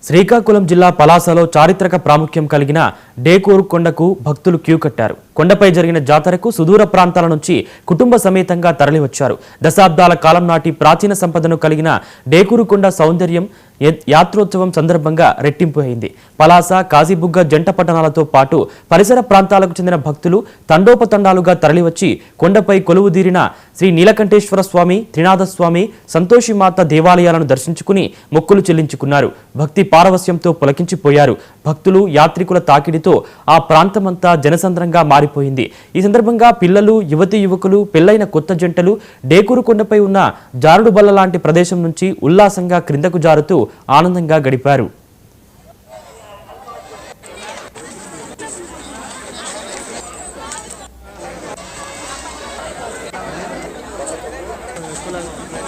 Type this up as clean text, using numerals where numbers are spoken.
శ్రీకాకుళం జిల్లా పలాసలో చారిత్రక ప్రాముఖ్యం కలిగిన డేకూరు కొండకు భక్తులు క్యూ కట్టారు. కొండపై జరిగిన జాతరకు సుదూర ప్రాంతాల నుంచి కుటుంబ సమేతంగా తరలివచ్చారు. దశాబ్దాల కాలం నాటి ప్రాచీన సంపదను కలిగిన డేకూరు కొండ సౌందర్యం యాత్రోత్సవం సందర్భంగా రెట్టింపు అయింది. పలాస, కాజీబుగ్గ జంట పట్టణాలతో పాటు పరిసర ప్రాంతాలకు చెందిన భక్తులు తండోపతండాలుగా తరలివచ్చి కొండపై కొలువుదీరిన శ్రీ నీలకంఠేశ్వర స్వామి, త్రినాథస్వామి, సంతోషిమాత దేవాలయాలను దర్శించుకుని మొక్కులు చెల్లించుకున్నారు. భక్తి పారవస్యంతో పులకించిపోయారు. భక్తులు, యాత్రికుల తాకిడితో ఆ ప్రాంతమంతా జనసంద్రంగా మారిపోయింది. ఈ సందర్భంగా పిల్లలు, యువతీ యువకులు, పెళ్లైన కొత్త జంటలు డేకూరు కొండపై ఉన్న జారుడు బల్ల లాంటి ప్రదేశం నుంచి ఉల్లాసంగా క్రిందకు జారుతూ ఆనందంగా గడిపారు.